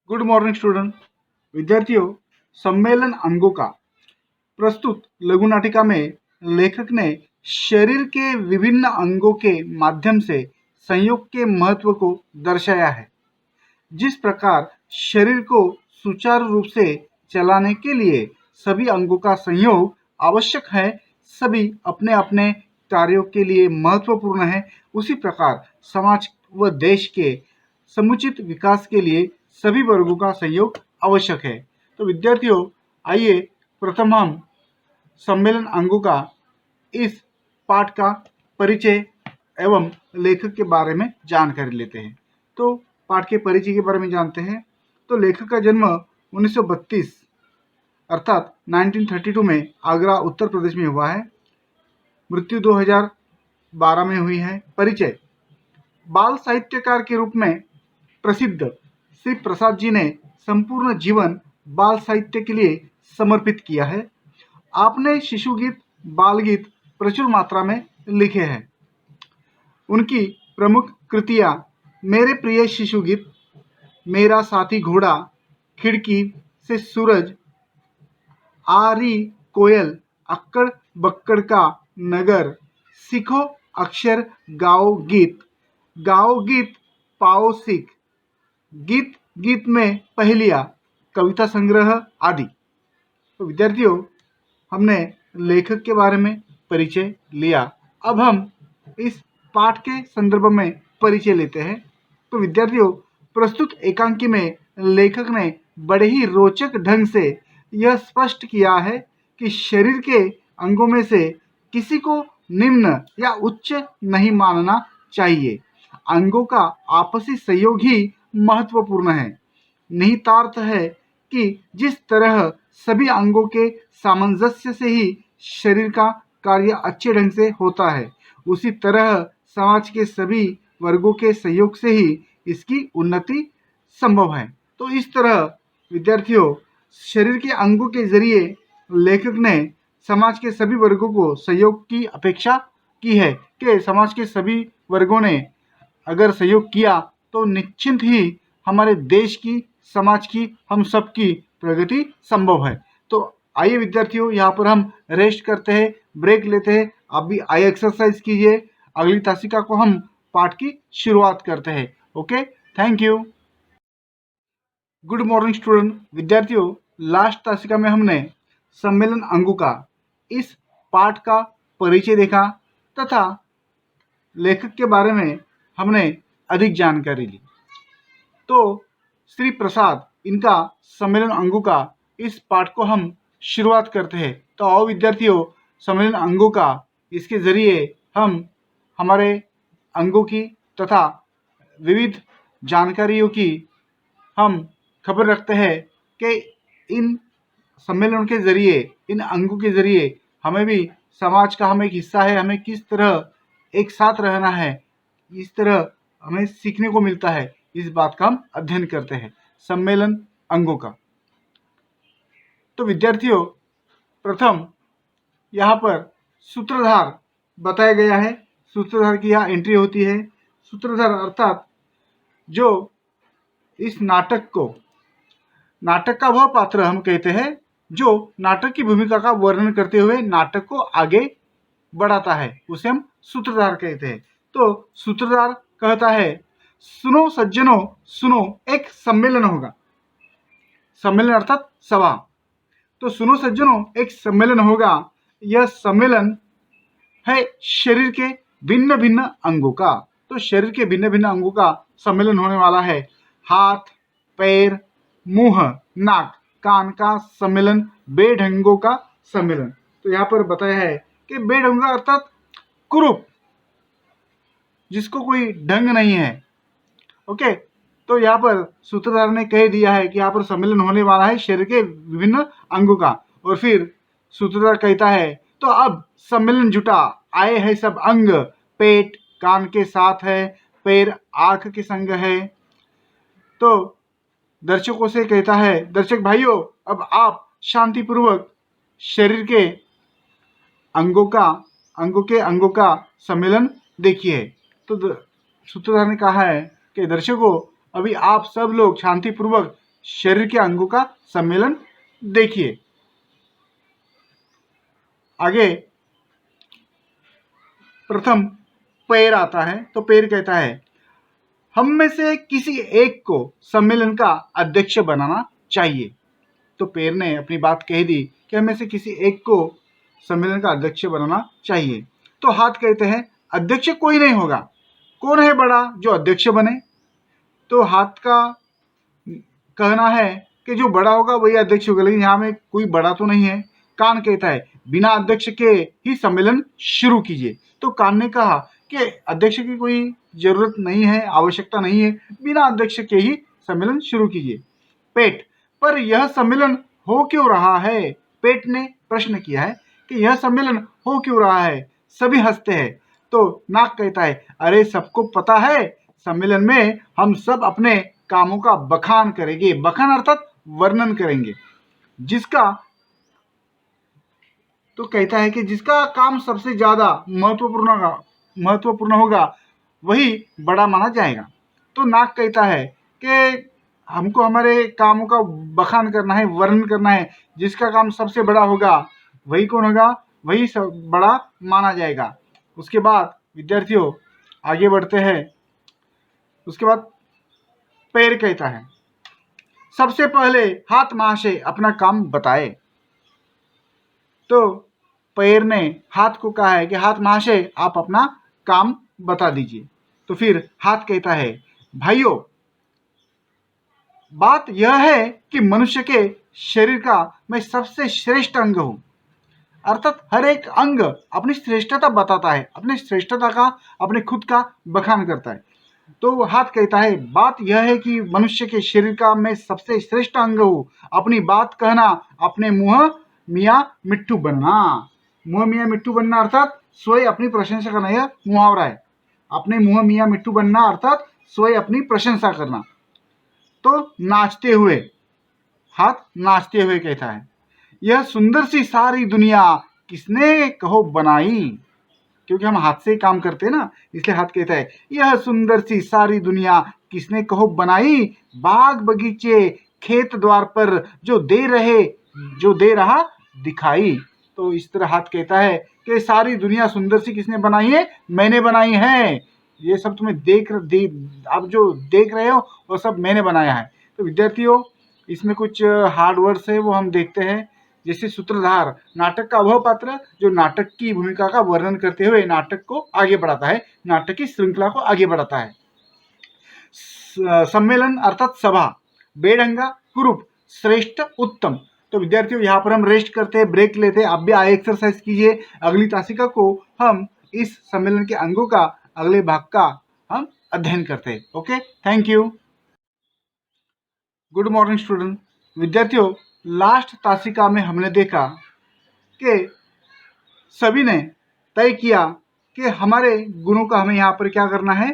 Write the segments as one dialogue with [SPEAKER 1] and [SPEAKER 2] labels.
[SPEAKER 1] Good morning student. विद्यार्थियों, सम्मेलन अंगों का प्रस्तुत लघु नाटिका में लेखक ने शरीर के विभिन्न अंगों के माध्यम से संयोग के महत्व को दर्शाया है। जिस प्रकार शरीर को सुचारू रूप से चलाने के लिए सभी अंगों का संयोग आवश्यक है, सभी अपने अपने कार्यों के लिए महत्वपूर्ण है, उसी प्रकार समाज व देश के समुचित विकास के लिए सभी वर्गों का सहयोग आवश्यक है। तो विद्यार्थियों, आइए प्रथम हम सम्मेलन अंगों का इस पाठ का परिचय एवं लेखक के बारे में जानकारी लेते हैं। तो पाठ के परिचय के बारे में जानते हैं। तो लेखक का जन्म 1932 अर्थात 1932 में आगरा उत्तर प्रदेश में हुआ है। मृत्यु 2012 में हुई है। परिचय: बाल साहित्यकार के रूप में प्रसिद्ध श्री प्रसाद जी ने संपूर्ण जीवन बाल साहित्य के लिए समर्पित किया है। आपने शिशु गीत, बाल गीत प्रचुर मात्रा में लिखे हैं। उनकी प्रमुख कृतियां मेरे प्रिय शिशु गीत, मेरा साथी घोड़ा, खिड़की से सूरज, आरी कोयल, अक्कड़ बक्कड़ का नगर, सीखो अक्षर गाओ गीत पाओ सीख, गीत गीत में पहेलियां, कविता संग्रह आदि। तो विद्यार्थियों, हमने लेखक के बारे में परिचय लिया। अब हम इस पाठ के संदर्भ में परिचय लेते हैं। तो विद्यार्थियों, प्रस्तुत एकांकी में लेखक ने बड़े ही रोचक ढंग से यह स्पष्ट किया है कि शरीर के अंगों में से किसी को निम्न या उच्च नहीं मानना चाहिए। अंगों का आपसी सहयोग ही महत्वपूर्ण है। निहितार्थ है कि जिस तरह सभी अंगों के सामंजस्य से ही शरीर का कार्य अच्छे ढंग से होता है, उसी तरह समाज के सभी वर्गों के सहयोग से ही इसकी उन्नति संभव है। तो इस तरह विद्यार्थियों, शरीर के अंगों के जरिए लेखक ने समाज के सभी वर्गों को सहयोग की अपेक्षा की है कि समाज के सभी वर्गों ने अगर सहयोग किया तो निश्चिंत ही हमारे देश की, समाज की, हम सब की प्रगति संभव है। तो आइए विद्यार्थियों, यहाँ पर हम रेस्ट करते हैं, ब्रेक लेते हैं। आप भी आइए एक्सरसाइज कीजिए। अगली तासिका को हम पाठ की शुरुआत करते हैं। Okay, thank you. Good morning student. विद्यार्थियों, लास्ट तासिका में हमने सम्मेलन अंगों का इस पाठ का परिचय देखा तथा लेखक के बारे में हमने अधिक जानकारी ली। तो श्री प्रसाद, इनका सम्मेलन अंगों का इस पाठ को हम शुरुआत करते हैं। तो आओ विद्यार्थियों, सम्मेलन अंगों का इसके जरिए हम हमारे अंगों की तथा विविध जानकारियों की हम खबर रखते हैं कि इन सम्मेलनों के जरिए, इन अंगों के जरिए हमें भी समाज का हम एक हिस्सा है, हमें किस तरह एक साथ रहना है, इस तरह हमें सीखने को मिलता है, इस बात का हम अध्ययन करते हैं सम्मेलन अंगों का। तो विद्यार्थियों, प्रथम यहाँ पर सूत्रधार बताया गया है। सूत्रधार की यहाँ एंट्री होती है। सूत्रधार अर्थात जो इस नाटक का वह पात्र हम कहते हैं जो नाटक की भूमिका का वर्णन करते हुए नाटक को आगे बढ़ाता है, उसे हम सूत्रधार कहते हैं। तो सूत्रधार कहता है, सुनो सज्जनों सुनो, एक सम्मेलन होगा। सम्मेलन अर्थात सभा। तो सुनो सज्जनों, एक सम्मेलन होगा। यह सम्मेलन है शरीर के भिन्न भिन्न अंगों का। तो शरीर के भिन्न भिन्न अंगों का सम्मेलन होने वाला है। हाथ, पैर, मुंह, नाक, कान का सम्मेलन, बेढंगों का सम्मेलन। तो यहाँ पर बताया है कि बेढंगा अर्थात कुरूप, जिसको कोई ढंग नहीं है। ओके, तो यहाँ पर सूत्रधार ने कह दिया है कि यहाँ पर सम्मेलन होने वाला है शरीर के विभिन्न अंगों का। और फिर सूत्रधार कहता है, तो अब सम्मेलन जुटा, आए हैं सब अंग, पेट कान के साथ है, पैर आंख के संग है। तो दर्शकों से कहता है, दर्शक भाइयों, अब आप शांतिपूर्वक शरीर के अंगों का सम्मेलन देखिए। तो सूत्रधार ने कहा है कि दर्शकों, अभी आप सब लोग शांतिपूर्वक शरीर के अंगों का सम्मेलन देखिए। आगे प्रथम पैर आता है, तो पैर कहता है हम में से किसी एक को सम्मेलन का अध्यक्ष बनाना चाहिए। तो पैर ने अपनी बात कह दी कि हम में से किसी एक को सम्मेलन का अध्यक्ष बनाना चाहिए। तो हाथ कहते हैं अध्यक्ष कोई नहीं होगा, कौन है बड़ा जो अध्यक्ष बने? तो हाथ का कहना है कि जो बड़ा होगा वही अध्यक्ष होगा, लेकिन यहाँ में कोई बड़ा तो नहीं है। कान कहता है बिना अध्यक्ष के ही सम्मेलन शुरू कीजिए। तो कान ने कहा कि अध्यक्ष की कोई जरूरत नहीं है, आवश्यकता नहीं है, बिना अध्यक्ष के ही सम्मेलन शुरू कीजिए। पेट, पर यह सम्मेलन हो क्यों रहा है? पेट ने प्रश्न किया है कि यह सम्मेलन हो क्यों रहा है? सभी हंसते हैं। तो नाक कहता है अरे सबको पता है, सम्मेलन में हम सब अपने कामों का बखान करेंगे। बखान अर्थात वर्णन करेंगे। जिसका तो कहता है कि जिसका काम सबसे ज्यादा महत्वपूर्ण होगा वही बड़ा माना जाएगा। तो नाक कहता है कि हमको हमारे कामों का बखान करना है, वर्णन करना है। जिसका काम सबसे बड़ा होगा वही कौन होगा? वही सब बड़ा माना जाएगा। उसके बाद विद्यार्थियों आगे बढ़ते हैं। उसके बाद पैर कहता है सबसे पहले हाथ महाशय अपना काम बताए। तो पैर ने हाथ को कहा है कि हाथ महाशय आप अपना काम बता दीजिए। तो फिर हाथ कहता है भाइयों, बात यह है कि मनुष्य के शरीर का मैं सबसे श्रेष्ठ अंग हूं। अर्थात हर एक अंग अपनी श्रेष्ठता बताता है, अपनी श्रेष्ठता का, अपने खुद का बखान करता है। तो हाथ कहता है बात यह है कि मनुष्य के शरीर का मैं सबसे श्रेष्ठ अंग हूं। अपनी बात कहना, अपने मुंह मियाँ मिट्टू बनना। मुंह मियाँ मिट्टू बनना अर्थात स्वयं अपनी प्रशंसा करना, यह मुहावरा है। अपने मुंह मियाँ मिट्टू बनना अर्थात स्वयं अपनी प्रशंसा करना। तो नाचते हुए, हाथ नाचते हुए कहता है यह सुंदर सी सारी दुनिया किसने कहो बनाई। क्योंकि हम हाथ से ही काम करते हैं ना, इसलिए हाथ कहता है यह सुंदर सी सारी दुनिया किसने कहो बनाई। बाग बगीचे खेत द्वार पर जो दे रहा दिखाई। तो इस तरह हाथ कहता है कि सारी दुनिया सुंदर सी किसने बनाई है? मैंने बनाई है। ये सब तुम्हें आप जो देख रहे हो वो सब मैंने बनाया है। तो विद्यार्थियों इसमें कुछ हार्ड वर्ड्स है वो हम देखते हैं। जैसे सूत्रधार, नाटक का वह पात्र जो नाटक की भूमिका का वर्णन करते हुए नाटक को आगे बढ़ाता है, नाटक की श्रृंखला को आगे बढ़ाता है। सम्मेलन अर्थात सभा, बेढंगा, कुरूप, श्रेष्ठ, उत्तम। तो विद्यार्थियों यहाँ पर हम रेस्ट करते हैं, ब्रेक लेते हैं। आप भी आए एक्सरसाइज कीजिए। अगली तासिका को हम इस सम्मेलन के अंगों का अगले भाग का हम अध्ययन करते हैं। Okay, thank you. Good morning student. विद्यार्थियों लास्ट तासिका में हमने देखा कि सभी ने तय किया कि हमारे गुणों का हमें यहाँ पर क्या करना है?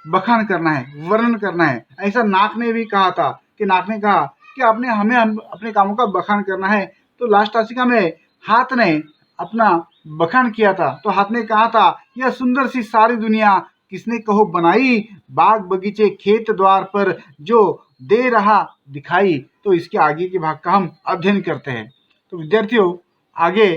[SPEAKER 1] बखान करना है, वर्णन करना है। ऐसा नाक ने भी कहा था कि नाक ने कहा कि हमें अपने कामों का बखान करना है। तो लास्ट तासिका में हाथ ने अपना बखान किया था। तो हाथ ने कहा था यह सुंदर सी सारी दुनिया किसने कहो बनाई। बाग बगीचे खेत द्वार पर जो दे रहा दिखाई। तो इसके आगे के भाग का हम अध्ययन करते हैं। तो विद्यार्थियों आगे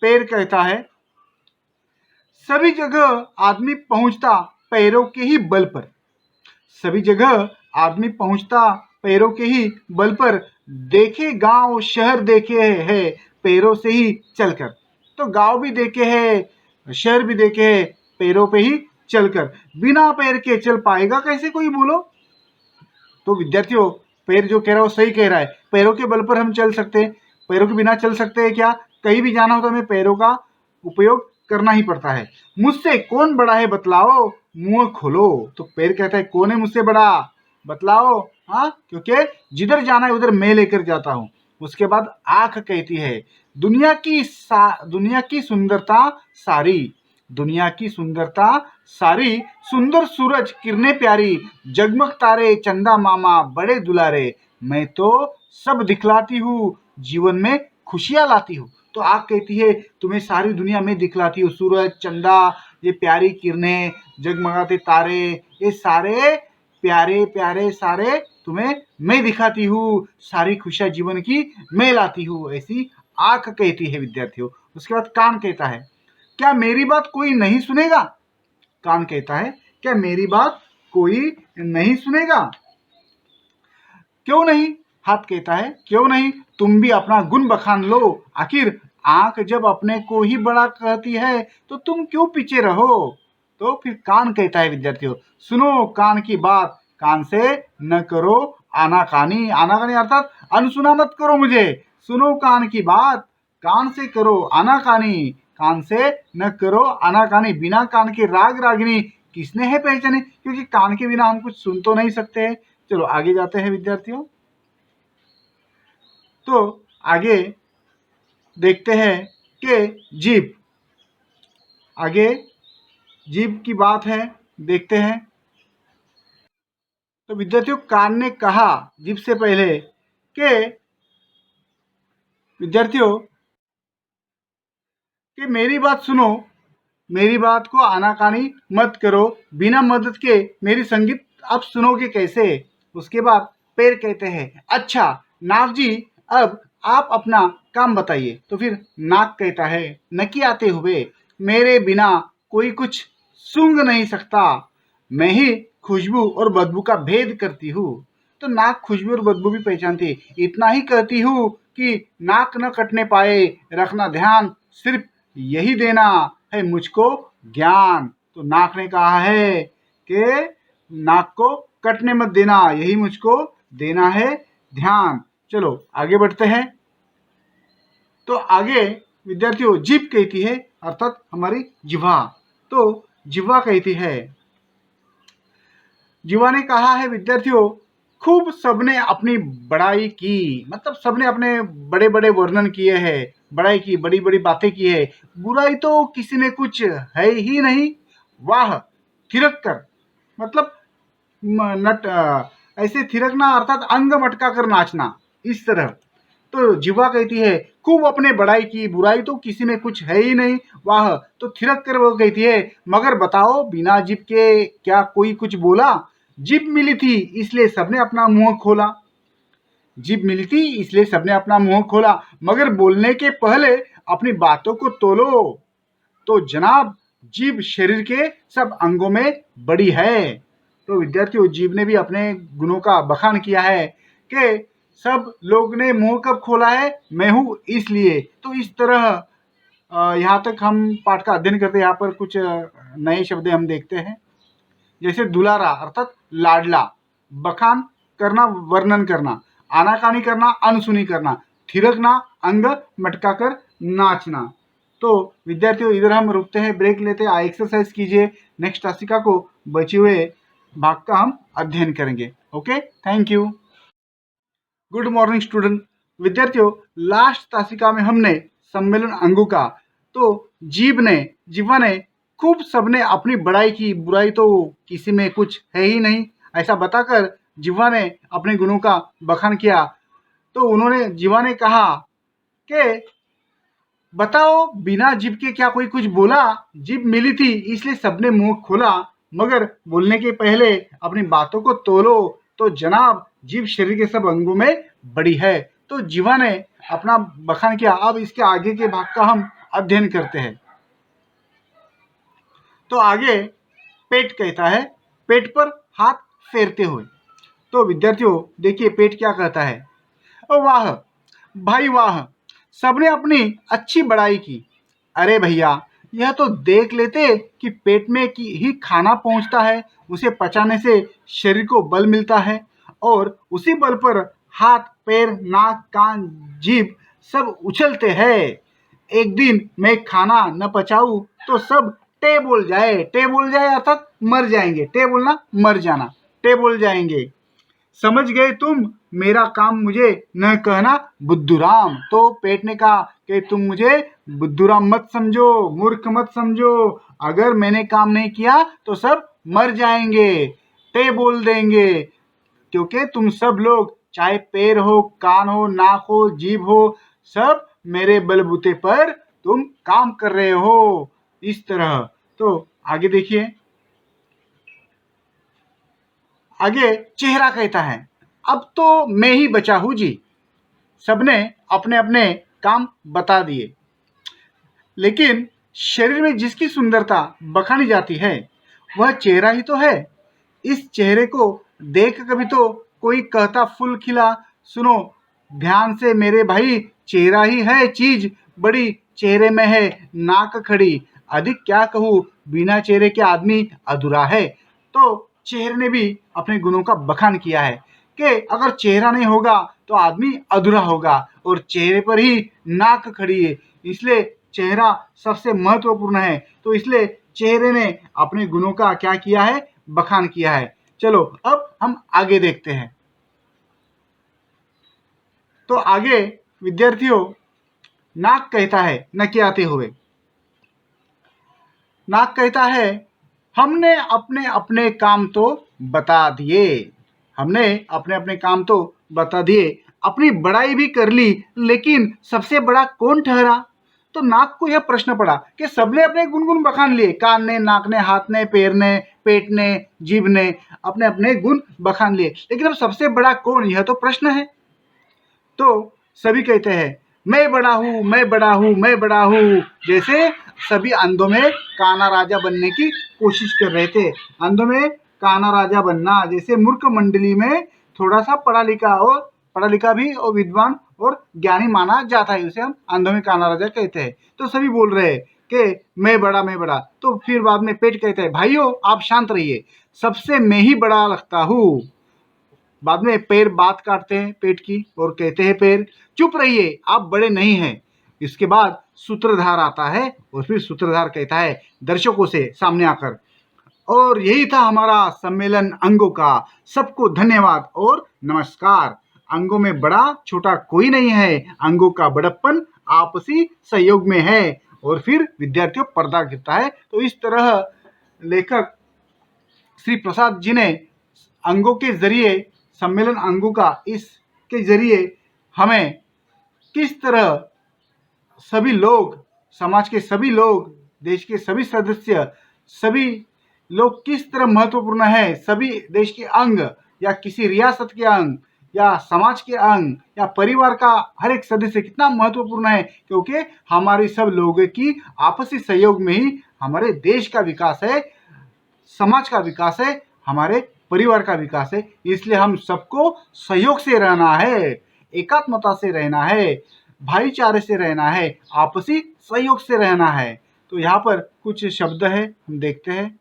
[SPEAKER 1] पैर कहता है सभी जगह आदमी पहुंचता पैरों के ही बल पर। सभी जगह आदमी पहुंचता पैरों के ही बल पर। देखे गांव शहर देखे है पैरों से ही चलकर। तो गांव भी देखे है, शहर भी देखे है पैरों पे ही चलकर। बिना पैर के चल पाएगा कैसे कोई, बोलो? तो विद्यार्थियों पैर जो कह रहा है वो सही कह रहा है। पैरों के बल पर हम चल सकते हैं, पैरों के बिना चल सकते हैं क्या? कहीं भी जाना हो तो हमें पैरों का उपयोग करना ही पड़ता है। मुझसे कौन बड़ा है बतलाओ, मुंह खोलो। तो पैर कहता है कौन है मुझसे बड़ा, बतलाओ। हाँ, क्योंकि जिधर जाना है उधर मैं लेकर जाता हूँ। उसके बाद आंख कहती है दुनिया की सुंदरता सारी, दुनिया की सुंदरता सारी। सुंदर सूरज किरणें प्यारी, जगमग तारे चंदा मामा बड़े दुलारे। मैं तो सब दिखलाती हूँ, जीवन में खुशियाँ लाती हूँ। तो आग कहती है तुम्हें सारी दुनिया में दिखलाती हूँ। सूरज, चंदा, ये प्यारी किरणें, जगमगाते तारे, ये सारे प्यारे प्यारे सारे तुम्हें मैं दिखाती हूँ, सारी खुशियां जीवन की मैं लाती हूँ, ऐसी आंख कहती है विद्यार्थियों। उसके बाद कान कहता है, क्या मेरी बात कोई नहीं सुनेगा? कान कहता है, क्या मेरी बात कोई नहीं सुनेगा? क्यों नहीं? हाथ कहता है, क्यों नहीं, तुम भी अपना गुण बखान लो। आखिर आंख जब अपने को ही बड़ा कहती है तो तुम क्यों पीछे रहो? तो फिर कान कहता है विद्यार्थियों, सुनो कान की बात, कान से न करो आनाकानी। आनाकानी अर्थात अनसुना मत करो मुझे। सुनो कान की बात, कान से करो आनाकानी, कान से न करो आनाकानी। बिना कान के राग रागिनी किसने है पहचाने? क्योंकि कान के बिना हम कुछ सुन तो नहीं सकते। चलो आगे जाते हैं विद्यार्थियों। तो आगे देखते हैं कि जीभ, आगे जीभ की बात है, देखते हैं। तो विद्यार्थियों, कान ने कहा जीभ से पहले कि विद्यार्थियों कि मेरी बात सुनो, मेरी बात को आनाकानी मत करो, बिना मदद के मेरी संगीत आप सुनोगे कैसे? उसके बाद पैर कहते हैं, अच्छा नाक जी, अब आप अपना काम बताइए। तो फिर नाक कहता है, नकी आते हुए, मेरे बिना कोई कुछ सूंघ नहीं सकता, मैं ही खुशबू और बदबू का भेद करती हूँ। तो नाक खुशबू और बदबू भी पहचानती है। इतना ही कहती हूँ कि नाक न कटने पाए, रखना ध्यान, सिर्फ यही देना है मुझको ज्ञान। तो नाक ने कहा है कि नाक को कटने मत देना, यही मुझको देना है ध्यान। चलो आगे बढ़ते हैं। तो आगे विद्यार्थियों जीभ कहती है, अर्थात हमारी जिह्वा। तो जिह्वा कहती है, जिह्वा ने कहा है विद्यार्थियों, खूब सबने अपनी बड़ाई की, मतलब सबने अपने बड़े बड़े वर्णन किए हैं, बड़ाई की, बड़ी बड़ी बातें की है, बुराई तो किसी में कुछ है ही नहीं। वाह, थिरक कर, मतलब ऐसे थिरकना अर्थात अंग मटका कर नाचना, इस तरह। तो जिह्वा कहती है, खूब अपने बड़ाई की, बुराई तो किसी में कुछ है ही नहीं। वाह, तो थिरक कर वो कहती है, मगर बताओ बिना जीभ के क्या कोई कुछ बोला? जीभ मिली थी इसलिए सबने अपना मुंह खोला, जीभ मिली थी इसलिए सबने अपना मुंह खोला, मगर बोलने के पहले अपनी बातों को तोलो। तो जनाब, जीभ शरीर के सब अंगों में बड़ी है। तो विद्यार्थियों, जीभ ने भी अपने गुणों का बखान किया है कि सब लोग ने मुंह कब खोला है? मैं हूं इसलिए। तो इस तरह यहाँ तक हम पाठ का अध्ययन करते हैं। यहाँ पर कुछ नए शब्द हम देखते हैं, जैसे दुलारा अर्थात लाडला, बखान करना, वर्णन करना, आनाकानी करना, अनसुनी करना, थिरकना, अंग मटकाकर नाचना। तो विद्यार्थियों, इधर हम रुकते हैं, ब्रेक लेते हैं, एक्सरसाइज कीजिए। नेक्स्ट तासिका को बचे हुए भाग का हम अध्ययन करेंगे। Okay, thank you. Good morning student. विद्यार्थियों, लास्ट तासिका में हमने सम्मेलन अंगों का, तो जिह्वा ने खूब सबने अपनी बड़ाई की, बुराई तो किसी में कुछ है ही नहीं, ऐसा बताकर जिह्वा ने अपने गुणों का बखान किया। तो जिह्वा ने कहा कि बताओ बिना जीभ के क्या कोई कुछ बोला? जीभ मिली थी इसलिए सबने मुंह खोला, मगर बोलने के पहले अपनी बातों को तोलो। तो जनाब, जीभ शरीर के सब अंगों में बड़ी है। तो जिह्वा ने अपना बखान किया। अब इसके आगे के भाग का हम अध्ययन करते हैं। तो आगे पेट कहता है, पेट पर हाथ फेरते हुए। तो विद्यार्थियों देखिए, पेट क्या कहता है, ओ वाह भाई वाह, सबने अपनी अच्छी बड़ाई की। अरे भैया, यह तो देख लेते कि पेट में ही खाना पहुंचता है, उसे पचाने से शरीर को बल मिलता है, और उसी बल पर हाथ, पैर, नाक, कान, जीभ सब उछलते हैं। एक दिन मैं खाना न पचाऊं तो सब टे बोल जाए। टे बोल जाए अर्थात मर जाएंगे। टे बोलना मर जाना, टे बोल जाएंगे। समझ गए तुम? मेरा काम मुझे न कहना बुद्धूराम। तो पेट ने कहा कि तुम मुझे बुद्धूराम मत समझो, मूर्ख मत समझो। अगर मैंने काम नहीं किया तो सब मर जाएंगे, ते बोल देंगे, क्योंकि तुम सब लोग, चाहे पैर हो, कान हो, नाक हो, जीभ हो, सब मेरे बलबूते पर तुम काम कर रहे हो, इस तरह। तो आगे देखिए, आगे चेहरा कहता है, अब तो मैं ही बचा हूँ जी। सबने अपने अपने काम बता दिए, लेकिन शरीर में जिसकी सुंदरता बखानी जाती है वह चेहरा ही तो है। इस चेहरे को देख कभी तो कोई कहता फूल खिला। सुनो ध्यान से मेरे भाई, चेहरा ही है चीज बड़ी, चेहरे में है नाक खड़ी। अधिक क्या कहूँ, बिना चेहरे के आदमी अधूरा है। तो चेहरे ने भी अपने गुणों का बखान किया है कि अगर चेहरा नहीं होगा तो आदमी अधूरा होगा, और चेहरे पर ही नाक खड़ी है, इसलिए चेहरा सबसे महत्वपूर्ण है। तो इसलिए चेहरे ने अपने गुणों का क्या किया है, बखान किया है। चलो अब हम आगे देखते हैं। तो आगे विद्यार्थियों, नाक कहता है नकियाते हुए, नाक कहता है हमने अपने अपने काम तो बता दिए, हमने अपने अपने काम तो बता दिए, अपनी बड़ाई भी कर ली, लेकिन सबसे बड़ा कौन ठहरा। तो नाक को यह प्रश्न पड़ा कि सबने अपने गुणगुण बखान लिए, कान ने, नाक ने, हाथ ने, पैर ने, पेट ने, जीभ ने अपने अपने गुण बखान लिए, लेकिन अब सबसे बड़ा कौन, यह तो प्रश्न है। तो सभी कहते हैं मैं बड़ा हूँ, मैं बड़ा हूँ, मैं बड़ा हूँ, जैसे सभी अंधों में काना राजा बनने की कोशिश कर रहे थे। अंधों में काना राजा बनना, जैसे मूर्ख मंडली में थोड़ा सा पढ़ा लिखा भी और विद्वान और ज्ञानी माना जाता है, उसे हम अंधों में काना राजा कहते हैं। तो सभी बोल रहे हैं कि मैं बड़ा, मैं बड़ा। तो फिर बाद में पेट कहते हैं भाइयों आप शांत रहिए, सबसे मैं ही बड़ा लगता हूँ। बाद में पैर बात काटते हैं पेट की और कहते हैं पैर चुप रहिए आप बड़े नहीं हैं। इसके बाद सूत्रधार आता है और फिर सूत्रधार कहता है दर्शकों से सामने आकर, और यही था हमारा सम्मेलन अंगों का। सबको धन्यवाद और नमस्कार। अंगों में बड़ा छोटा कोई नहीं है, अंगों का बड़प्पन आपसी सहयोग में है। और फिर विद्यार्थियों पर्दा गिरता है। तो इस तरह लेखक श्री प्रसाद जी ने अंगों के जरिए, सम्मेलन अंगों का, इसके जरिए हमें किस तरह सभी लोग, समाज के सभी लोग, देश के सभी सदस्य, सभी लोग किस तरह महत्वपूर्ण है, सभी देश के अंग या किसी रियासत के अंग या समाज के अंग या परिवार का हर एक सदस्य कितना महत्वपूर्ण है, क्योंकि हमारी सब लोगों की आपसी सहयोग में ही हमारे देश का विकास है, समाज का विकास है, हमारे परिवार का विकास है। इसलिए हम सबको सहयोग से रहना है, एकात्मता से रहना है, भाईचारे से रहना है, आपसी सहयोग से रहना है। तो यहाँ पर कुछ शब्द है, हम देखते हैं।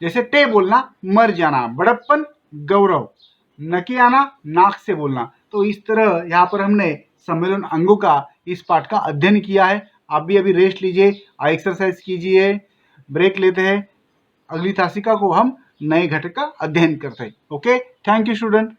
[SPEAKER 1] जैसे टे बोलना मर जाना, बड़प्पन गौरव, नकी आना नाक से बोलना। तो इस तरह यहाँ पर हमने सम्मेलन अंगों का इस पाठ का अध्ययन किया है। आप भी अभी रेस्ट लीजिए, एक्सरसाइज कीजिए, ब्रेक लेते हैं। अगली तासिका को हम नए घटक का अध्ययन करते हैं। Okay, thank you student.